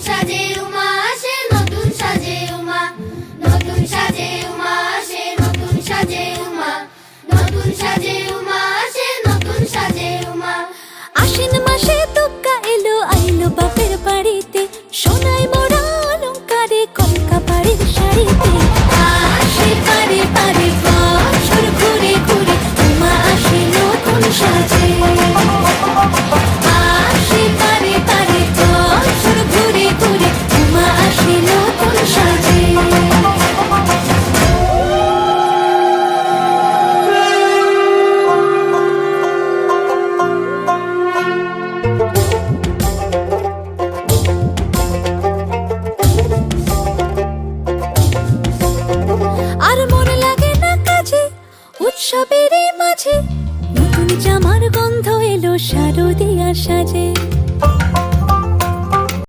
সাজে উমা আসে, নতুন সাজে উমা, নতুন সাজে উমা আসে, নতুন সাজে উমা, নতুন সাজে উমা আসে, নতুন সাজে উমা। আশ্বিন মাসে দুর্গা এলো, আইলো বাপের বাড়িতে, সোনায় মোড়া অলংকারে কলকা বাড়ির শাড়িতে। আসে পারে পারে বছর ঘুরে ঘুরে, উমা আসে নতুন সাজে। আসে পারে পারে বছর ঘুরে ঘুরে, উমা আসে নতুন সাজে। আর মন লাগে না কাজে, উৎসবেরই মাঝে নতুন জামার গন্ধ এলো শারদিয়া সাজে।